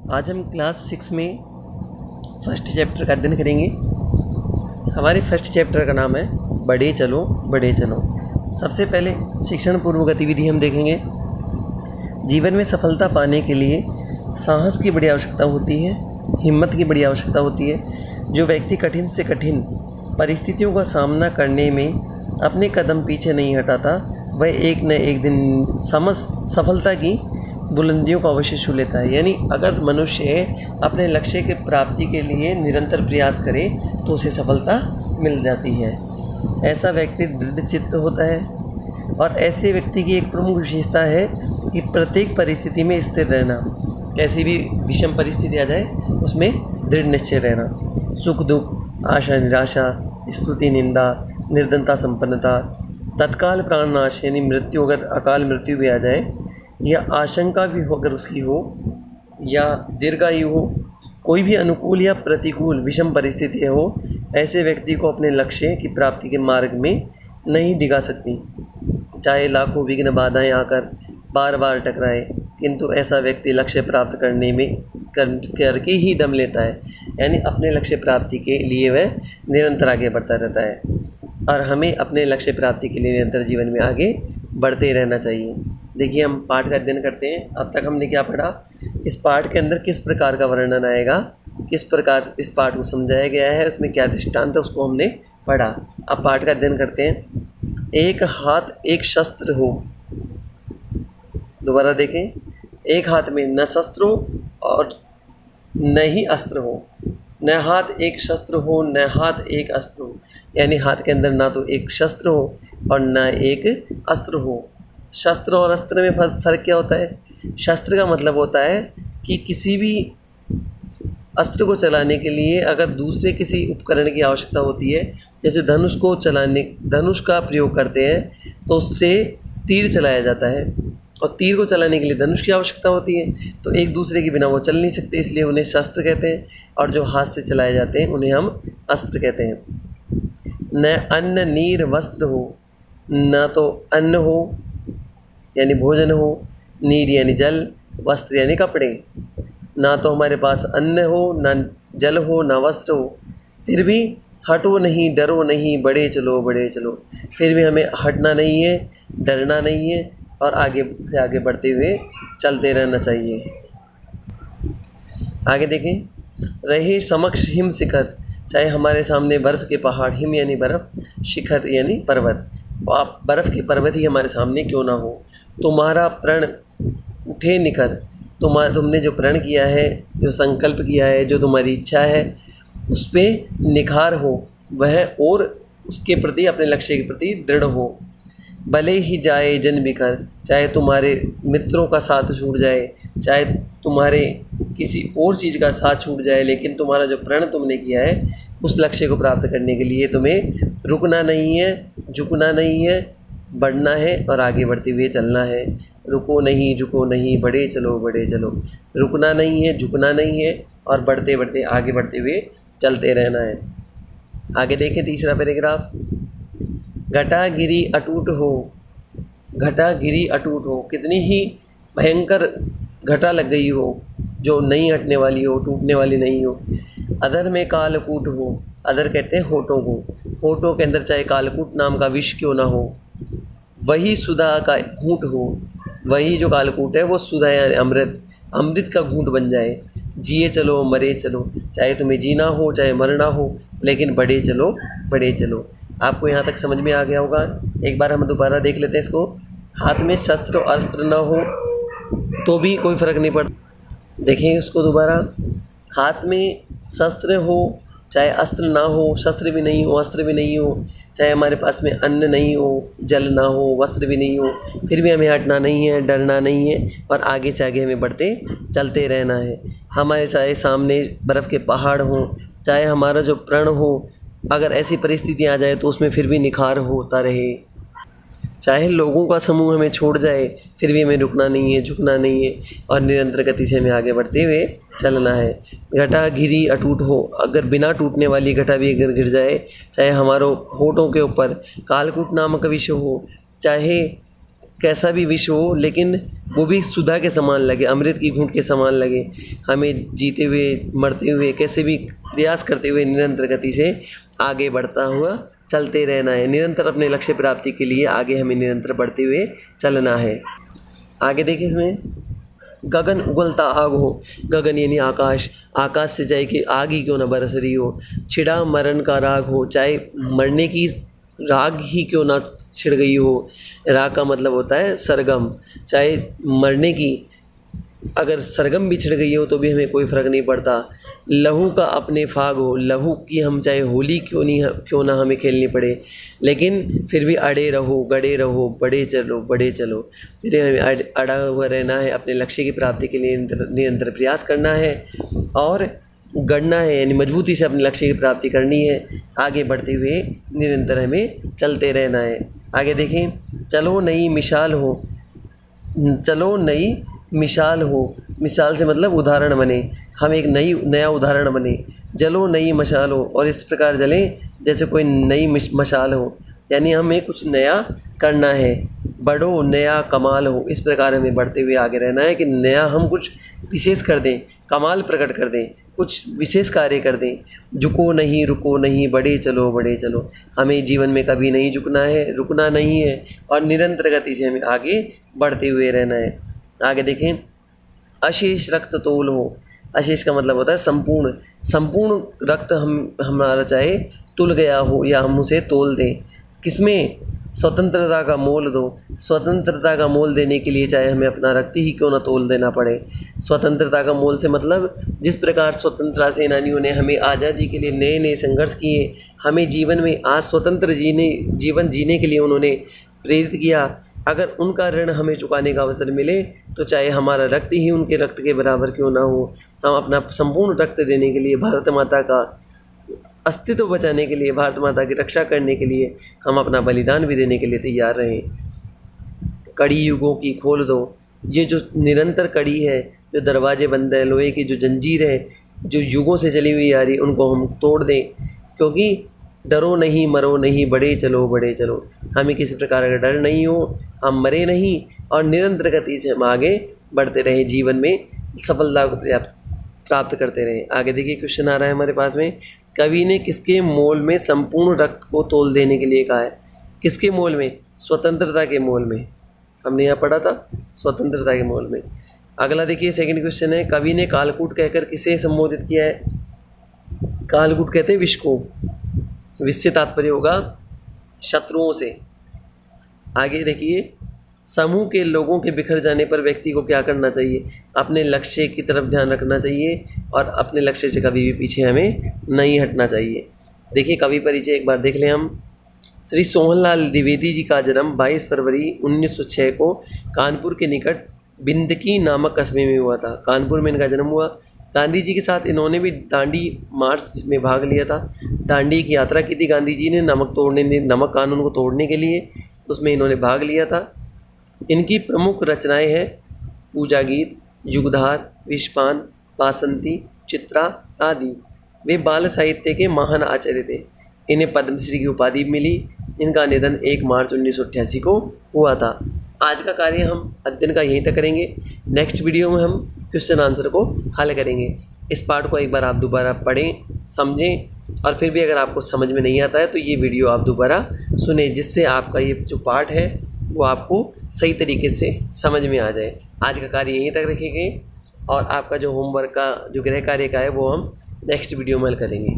आज हम क्लास 6 में फर्स्ट चैप्टर का अध्ययन करेंगे। हमारे फर्स्ट चैप्टर का नाम है बढ़े चलो बढ़े चलो। सबसे पहले शिक्षण पूर्व गतिविधि हम देखेंगे। जीवन में सफलता पाने के लिए साहस की बड़ी आवश्यकता होती है, हिम्मत की बड़ी आवश्यकता होती है। जो व्यक्ति कठिन से कठिन परिस्थितियों का सामना करने में अपने कदम पीछे नहीं हटाता, वह एक न एक दिन सफलता की बुलंदियों को अवश्य छू लेता है। यानी अगर मनुष्य अपने लक्ष्य की प्राप्ति के लिए निरंतर प्रयास करे तो उसे सफलता मिल जाती है। ऐसा व्यक्ति दृढ़ चित्त होता है और ऐसे व्यक्ति की एक प्रमुख विशेषता है कि प्रत्येक परिस्थिति में स्थिर रहना। कैसी भी विषम परिस्थिति आ जाए उसमें दृढ़ निश्चय रहना। सुख दुख, आशा निराशा, स्तुति निंदा, निर्धनता संपन्नता, तत्काल प्राणनाश यानी मृत्यु, अगर अकाल मृत्यु भी आ जाए या आशंका भी हो अगर उसकी हो या दीर्घायु हो, कोई भी अनुकूल या प्रतिकूल विषम परिस्थिति हो, ऐसे व्यक्ति को अपने लक्ष्य की प्राप्ति के मार्ग में नहीं डिगा सकती। चाहे लाखों विघ्न बाधाएं आकर बार बार टकराए, किंतु ऐसा व्यक्ति लक्ष्य प्राप्त करने में करके ही दम लेता है। यानी अपने लक्ष्य प्राप्ति के लिए वह निरंतर आगे बढ़ता रहता है और हमें अपने लक्ष्य प्राप्ति के लिए निरंतर जीवन में आगे बढ़ते रहना चाहिए। देखिए, हम पाठ का अध्ययन करते हैं। अब तक हमने क्या पढ़ा, इस पाठ के अंदर किस प्रकार का वर्णन आएगा, किस प्रकार इस पाठ को समझाया गया है, उसमें क्या दृष्टांत है, उसको हमने पढ़ा। अब पाठ का अध्ययन करते हैं। एक हाथ एक शस्त्र हो। दोबारा देखें, एक हाथ में न शस्त्र हो और न ही अस्त्र हो। न हाथ एक शस्त्र हो, न हाथ एक अस्त्र हो। यानी हाथ के अंदर ना तो एक शस्त्र हो और न एक अस्त्र हो। शस्त्र और अस्त्र में फ़र्क क्या होता है? शस्त्र का मतलब होता है कि किसी भी अस्त्र को चलाने के लिए अगर दूसरे किसी उपकरण की आवश्यकता होती है, जैसे धनुष का प्रयोग करते हैं तो उससे तीर चलाया जाता है और तीर को चलाने के लिए धनुष की आवश्यकता होती है, तो एक दूसरे के बिना वो चल नहीं सकते, इसलिए उन्हें शस्त्र कहते हैं। और जो हाथ से चलाए जाते हैं उन्हें हम अस्त्र कहते हैं। न अन्न नीर वस्त्र हो, न तो अन्न हो यानी भोजन हो, नीर यानी जल, वस्त्र यानी कपड़े। ना तो हमारे पास अन्न हो, ना जल हो, ना वस्त्र हो, फिर भी हटो नहीं, डरो नहीं, बढ़े चलो बढ़े चलो। फिर भी हमें हटना नहीं है, डरना नहीं है और आगे से आगे बढ़ते हुए चलते रहना चाहिए। आगे देखें, रहे समक्ष हिम शिखर। चाहे हमारे सामने बर्फ़ के पहाड़, हिम यानी बर्फ़, शिखर यानी पर्वत, आप बर्फ़ के पर्वत ही हमारे सामने क्यों ना हो, तुम्हारा प्रण उठे निकर। तुमने जो प्रण किया है, जो संकल्प किया है, जो तुम्हारी इच्छा है, उस पर निखार हो, वह और उसके प्रति, अपने लक्ष्य के प्रति दृढ़ हो। भले ही जाए जन बिखर। चाहे तुम्हारे मित्रों का साथ छूट जाए, चाहे तुम्हारे किसी और चीज़ का साथ छूट जाए, लेकिन तुम्हारा जो प्रण तुमने किया है उस लक्ष्य को प्राप्त करने के लिए तुम्हें रुकना नहीं है, झुकना नहीं है, बढ़ना है और आगे बढ़ते हुए चलना है। रुको नहीं, झुको नहीं, बढ़े चलो बढ़े चलो। रुकना नहीं है, झुकना नहीं है और बढ़ते बढ़ते आगे बढ़ते हुए चलते रहना है। आगे देखें तीसरा पैराग्राफ। घटा गिरी अटूट हो। घटा गिरी अटूट हो, कितनी ही भयंकर घटा लग गई हो जो नहीं हटने वाली हो, टूटने वाली नहीं हो। अधर में कालकूट हो। अधर कहते हैं होठों को। होठों के अंदर चाहे कालकूट नाम का विष क्यों ना हो, वही सुधा का घूंट हो। वही जो कालकूट है वो सुधा यानी अमृत का घूंट बन जाए। जिए चलो मरे चलो, चाहे तुम्हें जीना हो चाहे मरना हो, लेकिन बढ़े चलो बढ़े चलो। आपको यहाँ तक समझ में आ गया होगा। एक बार हम दोबारा देख लेते हैं इसको। हाथ में शस्त्र और अस्त्र ना हो तो भी कोई फ़र्क नहीं पड़ता। देखें उसको दोबारा। हाथ में शस्त्र हो चाहे अस्त्र ना हो, शस्त्र भी नहीं हो, अस्त्र भी नहीं हो, चाहे हमारे पास में अन्न नहीं हो, जल ना हो, वस्त्र भी नहीं हो, फिर भी हमें हटना नहीं है, डरना नहीं है और आगे से आगे हमें बढ़ते चलते रहना है। हमारे चाहे सामने बर्फ़ के पहाड़ हों, चाहे हमारा जो प्रण हो, अगर ऐसी परिस्थिति आ जाए तो उसमें फिर भी निखार होता रहे। चाहे लोगों का समूह हमें छोड़ जाए, फिर भी हमें रुकना नहीं है, झुकना नहीं है और निरंतर गति से हमें आगे बढ़ते हुए चलना है। घटा घिरी अटूट हो। अगर बिना टूटने वाली घटा भी अगर गिर जाए, चाहे हमारों होठों के ऊपर कालकूट नामक विषय हो, चाहे कैसा भी विष हो, लेकिन वो भी सुधा के समान लगे, अमृत की घूंट के समान लगे। हमें जीते हुए मरते हुए कैसे भी प्रयास करते हुए निरंतर गति से आगे बढ़ता हुआ चलते रहना है। निरंतर अपने लक्ष्य प्राप्ति के लिए आगे हमें निरंतर बढ़ते हुए चलना है। आगे देखिए इसमें, गगन उगलता आग हो, गगन यानी आकाश, आकाश से चाहे कि आग ही क्यों ना बरस रही हो। छिड़ा मरण का राग हो, चाहे मरने की राग ही क्यों ना छिड़ गई हो। राग का मतलब होता है सरगम, चाहे मरने की अगर सरगम भी छिड़ गई हो तो भी हमें कोई फ़र्क नहीं पड़ता। लहू का अपने फाग हो, लहू की हम चाहे होली क्यों ना हमें खेलनी पड़े, लेकिन फिर भी अड़े रहो, गड़े रहो, बढ़े चलो। फिर हमें अड़ा हुआ रहना है, अपने लक्ष्य की प्राप्ति के लिए निरंतर प्रयास करना है और गढ़ना है, यानी मजबूती से अपने लक्ष्य की प्राप्ति करनी है। आगे बढ़ते हुए निरंतर हमें चलते रहना है। आगे देखें, चलो नई मिसाल हो, चलो नई मिसाल हो, मिसाल से मतलब उदाहरण बने, हम एक नया उदाहरण बने। जलो नई मशाल हो, और इस प्रकार जलें जैसे कोई नई मशाल हो, यानी हमें कुछ नया करना है। बढ़ो नया कमाल हो, इस प्रकार हमें बढ़ते हुए आगे रहना है कि नया हम कुछ विशेष कर दें, कमाल प्रकट कर दें, कुछ विशेष कार्य कर दें। झुको नहीं रुको नहीं, बढ़े चलो। हमें जीवन में कभी नहीं झुकना है, रुकना नहीं है, और निरंतर गति से हमें आगे बढ़ते हुए रहना है। आगे देखें, अशेष रक्त तोल हो, अशेष का मतलब होता है संपूर्ण रक्त हमारा चाहे तुल गया हो या हम उसे तोल दें। किसमें? स्वतंत्रता का मोल दो, स्वतंत्रता का मोल देने के लिए चाहे हमें अपना रक्त ही क्यों ना तोल देना पड़े। स्वतंत्रता का मोल से मतलब जिस प्रकार स्वतंत्रता सेनानियों ने हमें आज़ादी के लिए नए नए संघर्ष किए, हमें जीवन में आज स्वतंत्र जीवन जीने के लिए उन्होंने प्रेरित किया। अगर उनका ऋण हमें चुकाने का अवसर मिले तो चाहे हमारा रक्त ही उनके रक्त के बराबर क्यों ना हो, हम अपना संपूर्ण रक्त देने के लिए, भारत माता का अस्तित्व बचाने के लिए, भारत माता की रक्षा करने के लिए हम अपना बलिदान भी देने के लिए तैयार रहें। कड़ी युगों की खोल दो, ये जो निरंतर कड़ी है, जो दरवाजे बंद है, लोहे की जो जंजीर है, जो युगों से चली हुई आ रही, उनको हम तोड़ दें। क्योंकि डरो नहीं मरो नहीं, बढ़े चलो। हमें किसी प्रकार का डर नहीं हो, हम मरे नहीं, और निरंतर गति से हम आगे बढ़ते रहे, जीवन में सफलता को प्राप्त करते रहे। आगे देखिए क्वेश्चन आ रहा है हमारे पास में, कवि ने किसके मोल में संपूर्ण रक्त को तोल देने के लिए कहा है? किसके मोल में? स्वतंत्रता के मोल में। हमने यहाँ पढ़ा था स्वतंत्रता के मोल में। अगला देखिए सेकंड क्वेश्चन है, कवि ने कालकूट कहकर किसे संबोधित किया है? कालकूट कहते हैं विष को, विष से तात्पर्य होगा शत्रुओं से। आगे देखिए, समूह के लोगों के बिखर जाने पर व्यक्ति को क्या करना चाहिए? अपने लक्ष्य की तरफ ध्यान रखना चाहिए और अपने लक्ष्य से कभी भी पीछे हमें नहीं हटना चाहिए। देखिए कवि परिचय एक बार देख लें हम। श्री सोहनलाल द्विवेदी जी का जन्म 22 फरवरी 1906 को कानपुर के निकट बिंदकी नामक कस्बे में हुआ था। कानपुर में इनका जन्म हुआ। गांधी जी के साथ इन्होंने भी दांडी मार्च में भाग लिया था। दांडी की यात्रा की थी गांधी जी ने नमक कानून को तोड़ने के लिए, उसमें इन्होंने भाग लिया था। इनकी प्रमुख रचनाएं हैं पूजा गीत, युगधार, विषपान, बासंती, चित्रा आदि। वे बाल साहित्य के महान आचार्य थे। इन्हें पद्मश्री की उपाधि मिली। इनका निधन 1 मार्च 1988 को हुआ था। आज का कार्य हम अध्ययन का यहीं तक करेंगे। नेक्स्ट वीडियो में हम क्वेश्चन आंसर को हल करेंगे। इस पार्ट को एक बार आप दोबारा पढ़ें, समझें, और फिर भी अगर आपको समझ में नहीं आता है तो ये वीडियो आप दोबारा सुने, जिससे आपका ये जो पार्ट है वो आपको सही तरीके से समझ में आ जाए। आज का कार्य यहीं तक रखेंगे और आपका जो होमवर्क का जो गृह कार्य का है वो हम नेक्स्ट वीडियो में हल करेंगे।